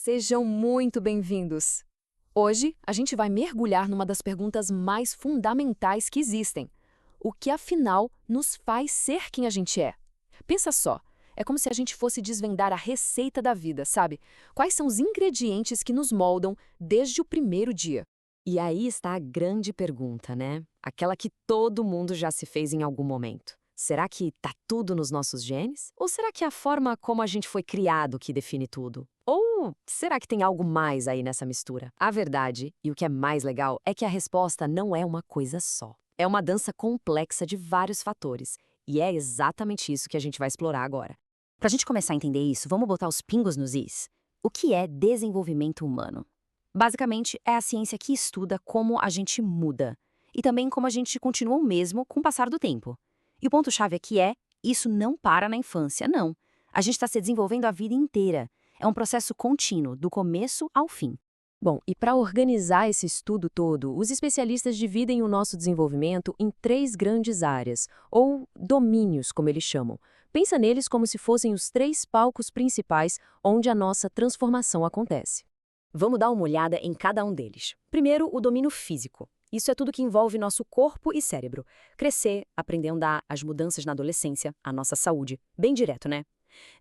Sejam muito bem-vindos! Hoje, a gente vai mergulhar numa das perguntas mais fundamentais que existem. O que, afinal, nos faz ser quem a gente é? Pensa só, é como se a gente fosse desvendar a receita da vida, sabe? Quais são os ingredientes que nos moldam desde o primeiro dia? E aí está a grande pergunta, né? Aquela que todo mundo já se fez em algum momento. Será que tá tudo nos nossos genes? Ou será que é a forma como a gente foi criado que define tudo? Ou será que tem algo mais aí nessa mistura? A verdade, e o que é mais legal, é que a resposta não é uma coisa só. É uma dança complexa de vários fatores. E é exatamente isso que a gente vai explorar agora. Para a gente começar a entender isso, vamos botar os pingos nos is. O que é desenvolvimento humano? Basicamente, é a ciência que estuda como a gente muda e também como a gente continua o mesmo com o passar do tempo. E o ponto-chave aqui é, isso não para na infância, não. A gente está se desenvolvendo a vida inteira. É um processo contínuo, do começo ao fim. Bom, e para organizar esse estudo todo, os especialistas dividem o nosso desenvolvimento em três grandes áreas, ou domínios, como eles chamam. Pensa neles como se fossem os três palcos principais onde a nossa transformação acontece. Vamos dar uma olhada em cada um deles. Primeiro, o domínio físico. Isso é tudo que envolve nosso corpo e cérebro. Crescer, aprender a andar, as mudanças na adolescência, a nossa saúde. Bem direto, né?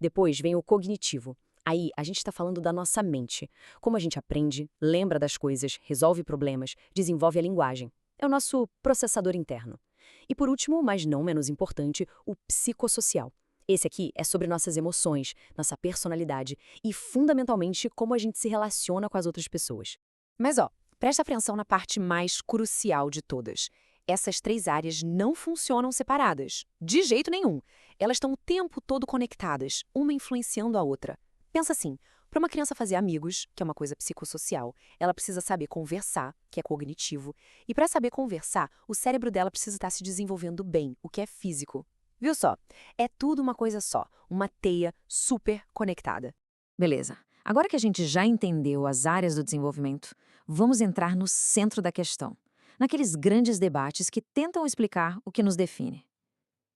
Depois vem o cognitivo. Aí, a gente está falando da nossa mente. Como a gente aprende, lembra das coisas, resolve problemas, desenvolve a linguagem. É o nosso processador interno. E por último, mas não menos importante, o psicossocial. Esse aqui é sobre nossas emoções, nossa personalidade e, fundamentalmente, como a gente se relaciona com as outras pessoas. Mas, presta atenção na parte mais crucial de todas. Essas três áreas não funcionam separadas, de jeito nenhum. Elas estão o tempo todo conectadas, uma influenciando a outra. Pensa assim, para uma criança fazer amigos, que é uma coisa psicossocial, ela precisa saber conversar, que é cognitivo, e para saber conversar, o cérebro dela precisa estar se desenvolvendo bem, o que é físico. Viu só? É tudo uma coisa só, uma teia super conectada. Beleza. Agora que a gente já entendeu as áreas do desenvolvimento, vamos entrar no centro da questão, naqueles grandes debates que tentam explicar o que nos define.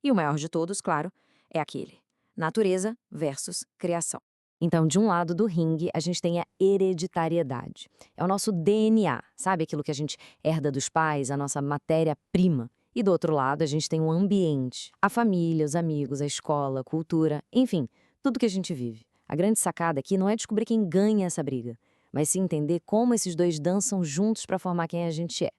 E o maior de todos, claro, é aquele: natureza versus criação. Então, de um lado do ringue, a gente tem a hereditariedade. É o nosso DNA, sabe aquilo que a gente herda dos pais, a nossa matéria-prima. E do outro lado, a gente tem o ambiente, a família, os amigos, a escola, a cultura, enfim, tudo que a gente vive. A grande sacada aqui não é descobrir quem ganha essa briga, mas sim entender como esses dois dançam juntos para formar quem a gente é.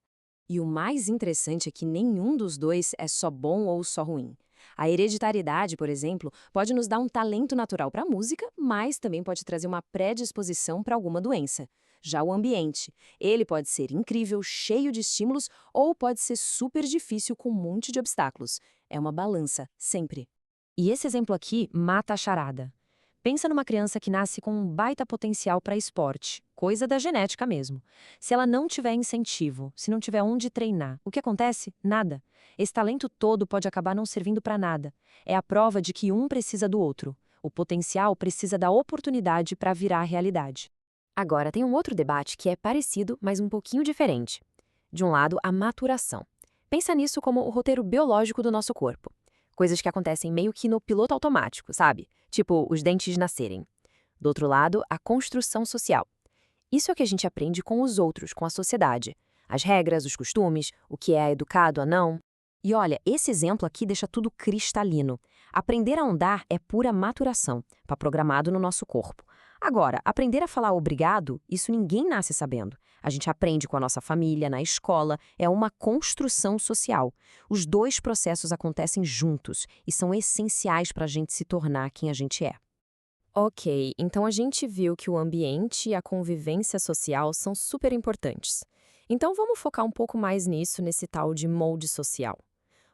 E o mais interessante é que nenhum dos dois é só bom ou só ruim. A hereditariedade, por exemplo, pode nos dar um talento natural para a música, mas também pode trazer uma predisposição para alguma doença. Já o ambiente, ele pode ser incrível, cheio de estímulos, ou pode ser super difícil com um monte de obstáculos. É uma balança, sempre. E esse exemplo aqui mata a charada. Pensa numa criança que nasce com um baita potencial para esporte, coisa da genética mesmo. Se ela não tiver incentivo, se não tiver onde treinar, o que acontece? Nada. Esse talento todo pode acabar não servindo para nada. É a prova de que um precisa do outro. O potencial precisa da oportunidade para virar realidade. Agora, tem um outro debate que é parecido, mas um pouquinho diferente. De um lado, a maturação. Pensa nisso como o roteiro biológico do nosso corpo. Coisas que acontecem meio que no piloto automático, sabe? Tipo, os dentes nascerem. Do outro lado, a construção social. Isso é o que a gente aprende com os outros, com a sociedade. As regras, os costumes, o que é educado a não. E olha, esse exemplo aqui deixa tudo cristalino. Aprender a andar é pura maturação, está programado no nosso corpo. Agora, aprender a falar obrigado, isso ninguém nasce sabendo. A gente aprende com a nossa família, na escola, é uma construção social. Os dois processos acontecem juntos e são essenciais para a gente se tornar quem a gente é. Ok, então a gente viu que o ambiente e a convivência social são super importantes. Então vamos focar um pouco mais nisso, nesse tal de molde social.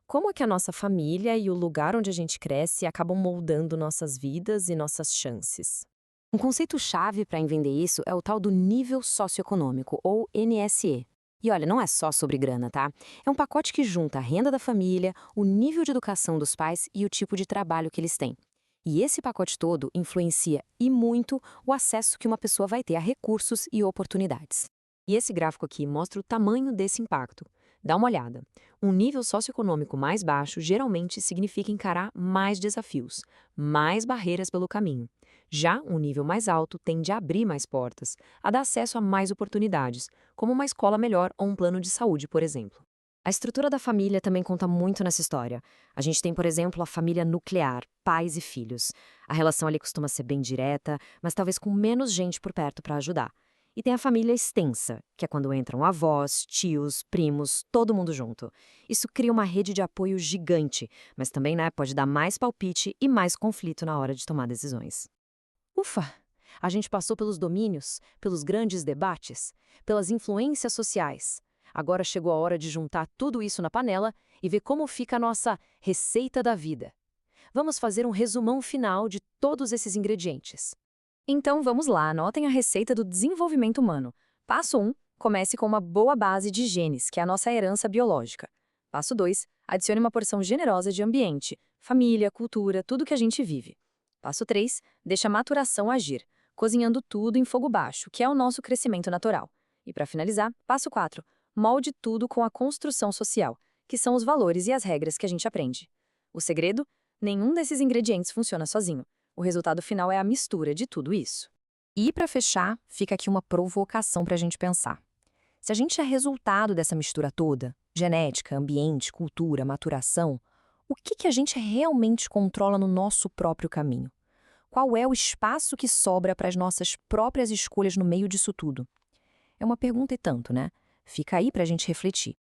Como é que a nossa família e o lugar onde a gente cresce acabam moldando nossas vidas e nossas chances? Um conceito-chave para entender isso é o tal do nível socioeconômico, ou NSE. E olha, não é só sobre grana, tá? É um pacote que junta a renda da família, o nível de educação dos pais e o tipo de trabalho que eles têm. E esse pacote todo influencia e muito o acesso que uma pessoa vai ter a recursos e oportunidades. E esse gráfico aqui mostra o tamanho desse impacto. Dá uma olhada. Um nível socioeconômico mais baixo geralmente significa encarar mais desafios, mais barreiras pelo caminho. Já um nível mais alto tende a abrir mais portas, a dar acesso a mais oportunidades, como uma escola melhor ou um plano de saúde, por exemplo. A estrutura da família também conta muito nessa história. A gente tem, por exemplo, a família nuclear, pais e filhos. A relação ali costuma ser bem direta, mas talvez com menos gente por perto para ajudar. E tem a família extensa, que é quando entram avós, tios, primos, todo mundo junto. Isso cria uma rede de apoio gigante, mas também, pode dar mais palpite e mais conflito na hora de tomar decisões. Ufa! A gente passou pelos domínios, pelos grandes debates, pelas influências sociais. Agora chegou a hora de juntar tudo isso na panela e ver como fica a nossa receita da vida. Vamos fazer um resumão final de todos esses ingredientes. Então vamos lá, anotem a receita do desenvolvimento humano. Passo 1, comece com uma boa base de genes, que é a nossa herança biológica. Passo 2, adicione uma porção generosa de ambiente, família, cultura, tudo que a gente vive. Passo 3, deixe a maturação agir, cozinhando tudo em fogo baixo, que é o nosso crescimento natural. E para finalizar, passo 4, molde tudo com a construção social, que são os valores e as regras que a gente aprende. O segredo? Nenhum desses ingredientes funciona sozinho. O resultado final é a mistura de tudo isso. E para fechar, fica aqui uma provocação para a gente pensar. Se a gente é resultado dessa mistura toda, genética, ambiente, cultura, maturação, o que a gente realmente controla no nosso próprio caminho? Qual é o espaço que sobra para as nossas próprias escolhas no meio disso tudo? É uma pergunta e tanto, né? Fica aí para a gente refletir.